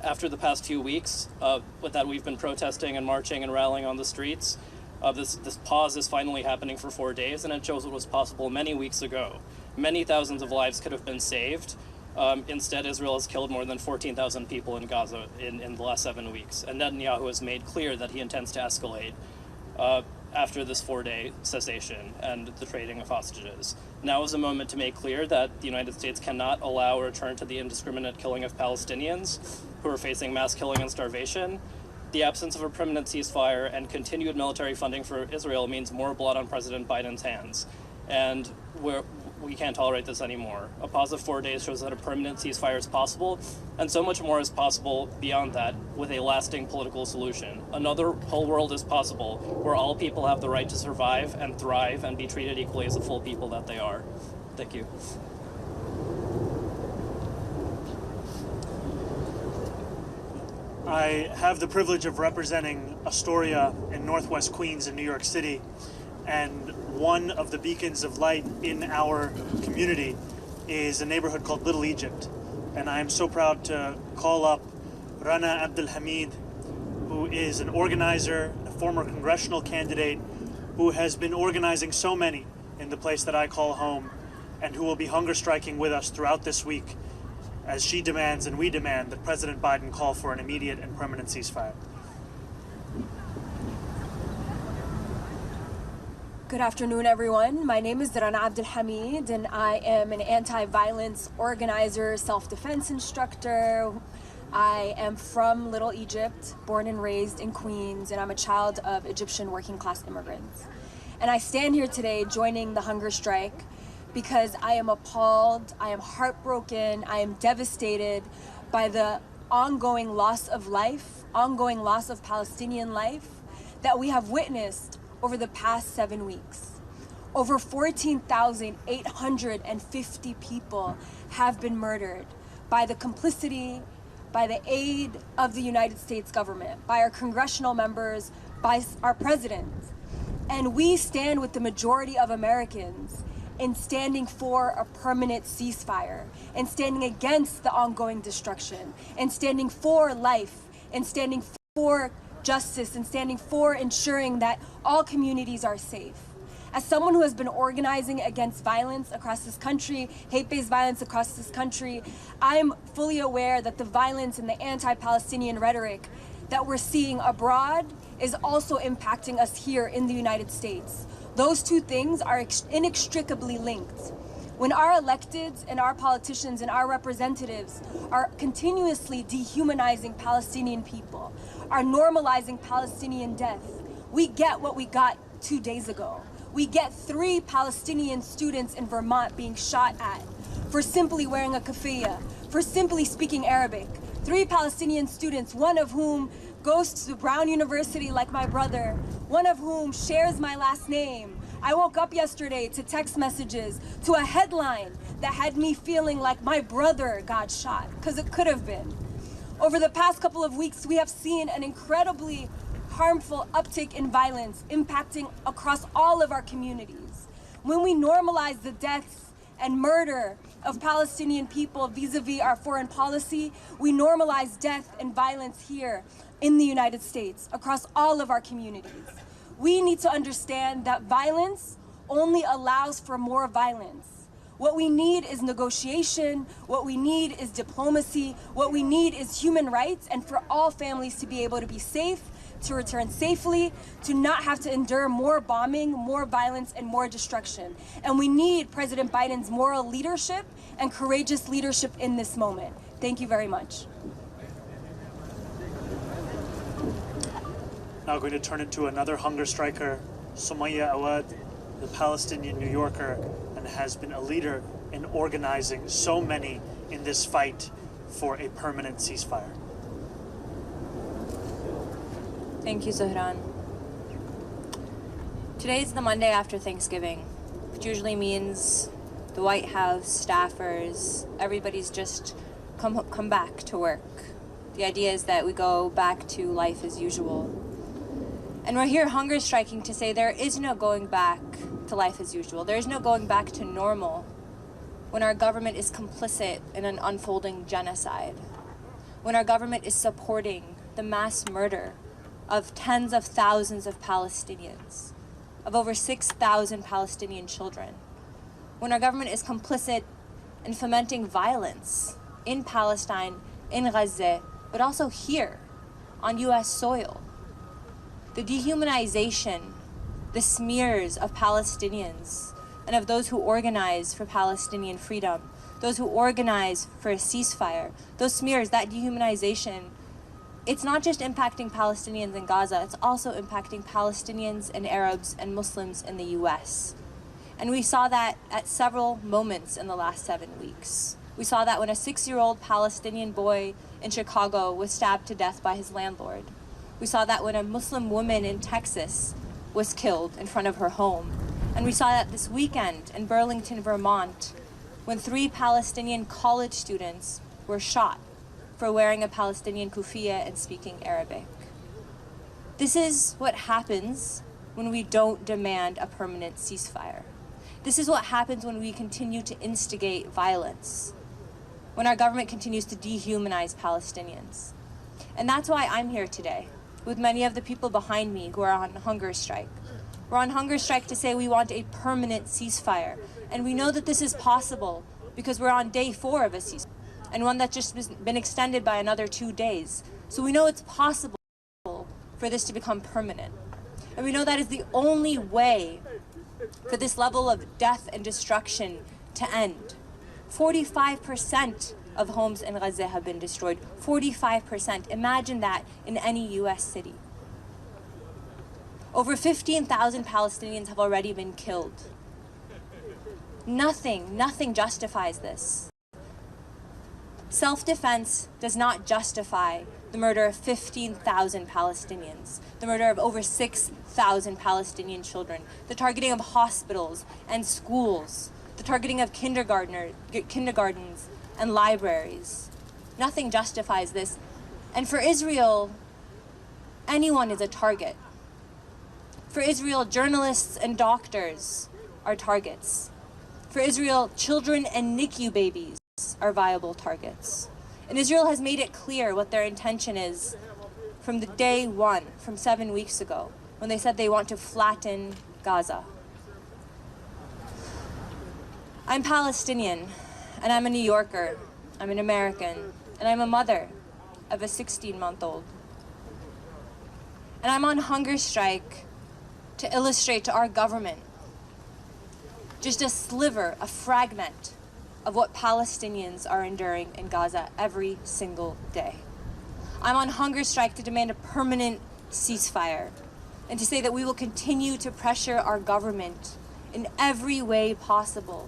after the past few weeks that we've been protesting and marching and rallying on the streets, this pause is finally happening for 4 days, and it shows what was possible many weeks ago. Many thousands of lives could have been saved. Instead, Israel has killed more than 14,000 people in Gaza in the last 7 weeks, and Netanyahu has made clear that he intends to escalate after this 4-day cessation and the trading of hostages. Now is a moment to make clear that the United States cannot allow a return to the indiscriminate killing of Palestinians who are facing mass killing and starvation. The absence of a permanent ceasefire and continued military funding for Israel means more blood on President Biden's hands, and we can't tolerate this anymore. A pause of 4 days shows that a permanent ceasefire is possible, and so much more is possible beyond that with a lasting political solution. Another whole world is possible, where all people have the right to survive and thrive and be treated equally as the full people that they are. Thank you. I have the privilege of representing Astoria in Northwest Queens in New York City, and one of the beacons of light in our community is a neighborhood called Little Egypt. And I am so proud to call up Rana Abdel Hamid, who is an organizer, a former congressional candidate, who has been organizing so many in the place that I call home, and who will be hunger striking with us throughout this week as she demands and we demand that President Biden call for an immediate and permanent ceasefire. Good afternoon, everyone. My name is Rana Abdel Hamid, and I am an anti-violence organizer, self-defense instructor. I am from Little Egypt, born and raised in Queens, and I'm a child of Egyptian working-class immigrants. And I stand here today joining the hunger strike because I am appalled, I am heartbroken, I am devastated by the ongoing loss of life, ongoing loss of Palestinian life that we have witnessed over the past 7 weeks. Over 14,850 people have been murdered by the complicity, by the aid of the United States government, by our congressional members, by our president. And we stand with the majority of Americans in standing for a permanent ceasefire, and standing against the ongoing destruction, and standing for life, and standing for justice, and standing for ensuring that all communities are safe. As someone who has been organizing against violence across this country, hate-based violence across this country, I'm fully aware that the violence and the anti-Palestinian rhetoric that we're seeing abroad is also impacting us here in the United States. Those two things are inextricably linked. When our electeds and our politicians and our representatives are continuously dehumanizing Palestinian people, are normalizing Palestinian death, we get what we got 2 days ago. We get 3 Palestinian students in Vermont being shot at for simply wearing a keffiyeh, for simply speaking Arabic. 3 Palestinian students, one of whom goes to Brown University like my brother, one of whom shares my last name. I woke up yesterday to text messages, to a headline that had me feeling like my brother got shot, because it could have been. Over the past couple of weeks, we have seen an incredibly harmful uptick in violence impacting across all of our communities. When we normalize the deaths and murder of Palestinian people vis-a-vis our foreign policy, we normalize death and violence here in the United States, across all of our communities. We need to understand that violence only allows for more violence. What we need is negotiation, what we need is diplomacy, what we need is human rights, and for all families to be able to be safe, to return safely, to not have to endure more bombing, more violence, and more destruction. And we need President Biden's moral leadership and courageous leadership in this moment. Thank you very much. Now going to turn it to another hunger striker, Sumaya Awad, the Palestinian New Yorker, and has been a leader in organizing so many in this fight for a permanent ceasefire. Thank you, Zohran. Today is the Monday after Thanksgiving, which usually means the White House, staffers, everybody's just come back to work. The idea is that we go back to life as usual. And we're here hunger striking to say there is no going back to life as usual. There is no going back to normal when our government is complicit in an unfolding genocide. when our government is supporting the mass murder of tens of thousands of Palestinians, of over 6,000 Palestinian children, when our government is complicit in fomenting violence in Palestine, in Gaza, but also here on US soil. The dehumanization, the smears of Palestinians and of those who organize for Palestinian freedom, those who organize for a ceasefire, those smears, that dehumanization, it's not just impacting Palestinians in Gaza, it's also impacting Palestinians and Arabs and Muslims in the US. And we saw that at several moments in the last 7 weeks. We saw that when a 6-year-old Palestinian boy in Chicago was stabbed to death by his landlord. We saw that when a Muslim woman in Texas was killed in front of her home. And we saw that this weekend in Burlington, Vermont, when 3 Palestinian college students were shot for wearing a Palestinian kufiya and speaking Arabic. This is what happens when we don't demand a permanent ceasefire. This is what happens when we continue to instigate violence, when our government continues to dehumanize Palestinians. And that's why I'm here today, with many of the people behind me who are on hunger strike. We're on hunger strike to say we want a permanent ceasefire. And we know that this is possible because we're on day 4 of a ceasefire, and one that's just been extended by another 2 days. So we know it's possible for this to become permanent. And we know that is the only way for this level of death and destruction to end. 45% of homes in Gaza have been destroyed. 45%. Imagine that in any US city. Over 15,000 Palestinians have already been killed. Nothing justifies this. Self-defense does not justify the murder of 15,000 Palestinians, the murder of over 6,000 Palestinian children, the targeting of hospitals and schools, the targeting of kindergartens and libraries. Nothing justifies this. And for Israel, anyone is a target. For Israel, journalists and doctors are targets. For Israel, children and NICU babies are viable targets. And Israel has made it clear what their intention is from the day 1, from 7 weeks ago, when they said they want to flatten Gaza. I'm Palestinian, and I'm a New Yorker, I'm an American, and I'm a mother of a 16-month-old. And I'm on hunger strike to illustrate to our government just a sliver, a fragment of what Palestinians are enduring in Gaza every single day. I'm on hunger strike to demand a permanent ceasefire and to say that we will continue to pressure our government in every way possible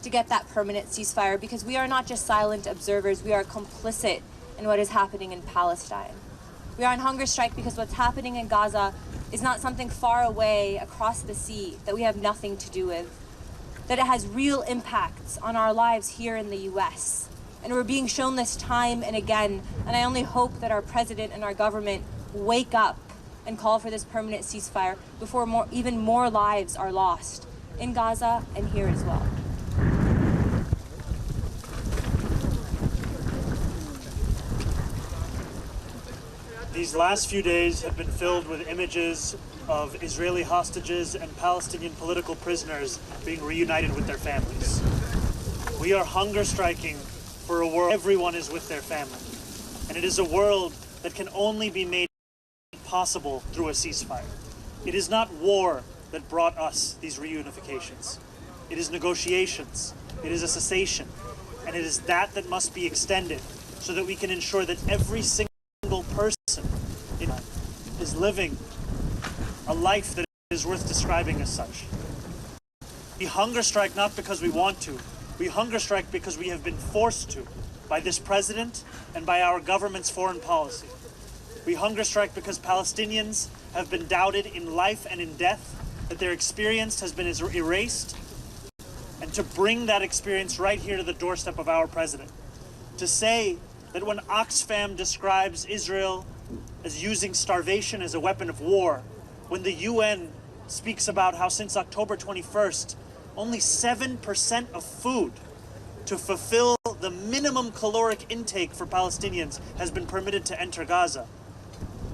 to get that permanent ceasefire, because we are not just silent observers, we are complicit in what is happening in Palestine. We are on hunger strike because what's happening in Gaza is not something far away across the sea that we have nothing to do with, that it has real impacts on our lives here in the US. And we're being shown this time and again, and I only hope that our president and our government wake up and call for this permanent ceasefire before even more lives are lost in Gaza and here as well. These last few days have been filled with images of Israeli hostages and Palestinian political prisoners being reunited with their families. We are hunger striking for a world where everyone is with their family. And it is a world that can only be made possible through a ceasefire. It is not war that brought us these reunifications. It is negotiations. It is a cessation. And it is that must be extended so that we can ensure that every single person is living a life that is worth describing as such. We hunger strike not because we want to. We hunger strike because we have been forced to by this president and by our government's foreign policy. We hunger strike because Palestinians have been doubted in life and in death, that their experience has been erased, and to bring that experience right here to the doorstep of our president. To say that when Oxfam describes Israel as using starvation as a weapon of war, when the UN speaks about how since October 21st, only 7% of food to fulfill the minimum minimum caloric intake for Palestinians has been permitted to enter Gaza.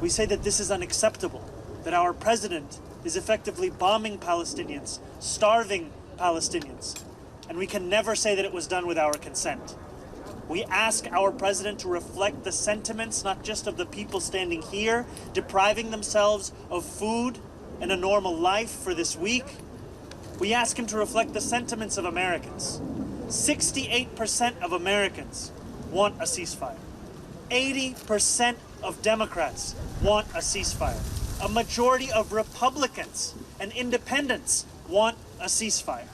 We say that this is unacceptable, that our president is effectively bombing Palestinians, starving Palestinians, and we can never say that it was done with our consent. We ask our president to reflect the sentiments not just of the people standing here, depriving themselves of food and a normal life for this week. We ask him to reflect the sentiments of Americans. 68% of Americans want a ceasefire. 80% of Democrats want a ceasefire. A majority of Republicans and independents want a ceasefire.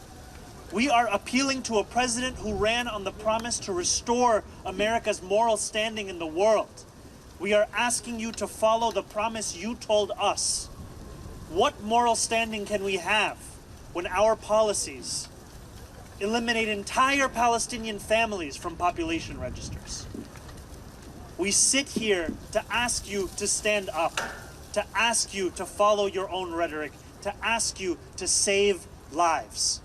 We are appealing to a president who ran on the promise to restore America's moral standing in the world. We are asking you to follow the promise you told us. What moral standing can we have when our policies eliminate entire Palestinian families from population registers? We sit here to ask you to stand up, to ask you to follow your own rhetoric, to ask you to save lives.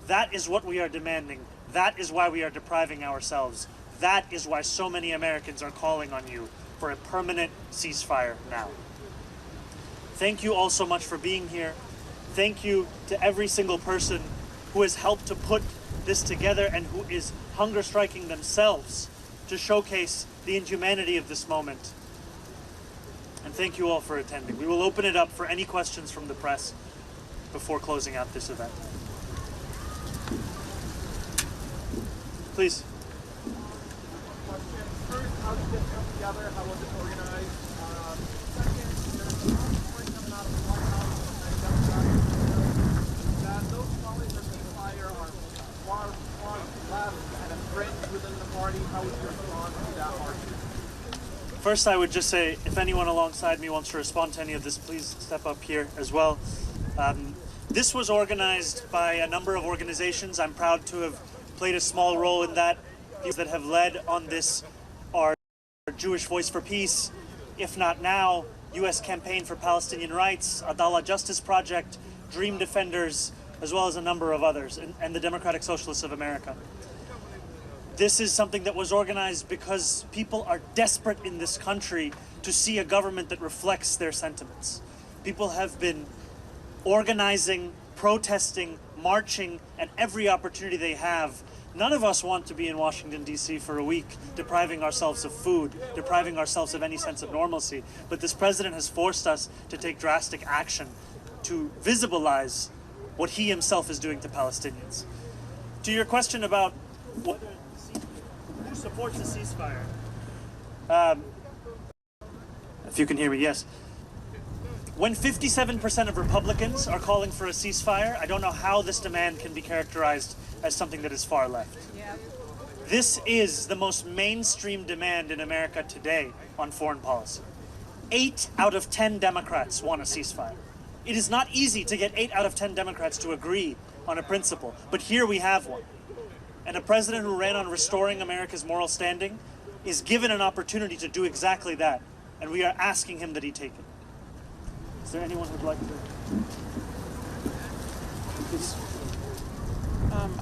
That is what we are demanding. That is why we are depriving ourselves. That is why so many Americans are calling on you for a permanent ceasefire now. Thank you all so much for being here. Thank you to every single person who has helped to put this together and who is hunger striking themselves to showcase the inhumanity of this moment. And thank you all for attending. We will open it up for any questions from the press before closing out this event. Please. First, how did this come together? How was it organized? Second, there's a report coming out of the White House and Democrats that those calling for ceasefire are far left and a fringe within the party. How would you respond to that argument? First, I would just say, if anyone alongside me wants to respond to any of this, please step up here as well. This was organized by a number of organizations. I'm proud to have played a small role in that. People that have led on this are Jewish Voice for Peace, If Not Now, U.S. Campaign for Palestinian Rights, Adala Justice Project, Dream Defenders, as well as a number of others, and the Democratic Socialists of America. This is something that was organized because people are desperate in this country to see a government that reflects their sentiments. People have been organizing, protesting, marching at every opportunity they have. None of us want to be in Washington, D.C. for a week, depriving ourselves of food, depriving ourselves of any sense of normalcy. But this president has forced us to take drastic action to visibilize what he himself is doing to Palestinians. To your question about who supports the ceasefire, if you can hear me, yes. When 57% of Republicans are calling for a ceasefire, I don't know how this demand can be characterized as something that is far left. Yeah. This is the most mainstream demand in America today on foreign policy. 8 out of 10 Democrats want a ceasefire. It is not easy to get 8 out of 10 Democrats to agree on a principle, but here we have one. And a president who ran on restoring America's moral standing is given an opportunity to do exactly that, and we are asking him that he take it. Is there anyone who'd like to? Please.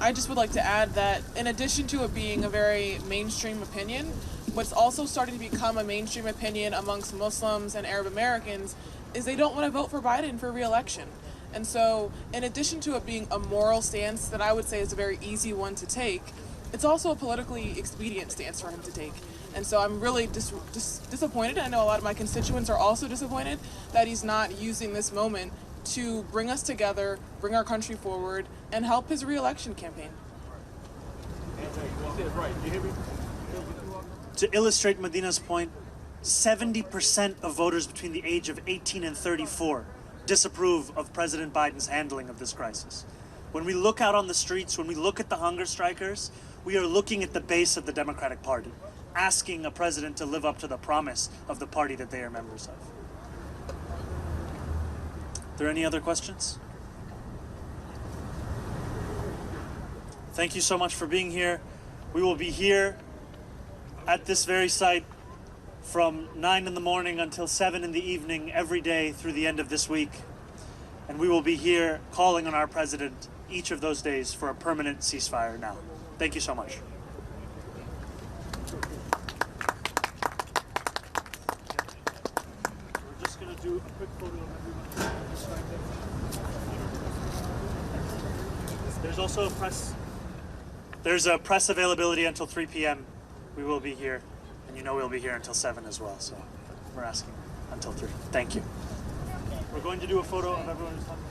I just would like to add that in addition to it being a very mainstream opinion, what's also starting to become a mainstream opinion amongst Muslims and Arab Americans is they don't want to vote for Biden for re-election. And so in addition to it being a moral stance that I would say is a very easy one to take, it's also a politically expedient stance for him to take. And so I'm really disappointed. I know a lot of my constituents are also disappointed that he's not using this moment to bring us together, bring our country forward, and help his re-election campaign. To illustrate Medina's point, 70% of voters between the age of 18 and 34 disapprove of President Biden's handling of this crisis. When we look out on the streets, when we look at the hunger strikers, we are looking at the base of the Democratic Party, asking a president to live up to the promise of the party that they are members of. Are there any other questions? Thank you so much for being here. We will be here at this very site from 9 in the morning until 7 in the evening every day through the end of this week. And we will be here calling on our president each of those days for a permanent ceasefire now. Thank you so much. to do a quick photo of everyone's perspective. There's also a press. There's a press availability until 3 p.m. We will be here, and you know we'll be here until 7 as well. So we're asking until 3. Thank you. We're going to do a photo of everyone who's talking.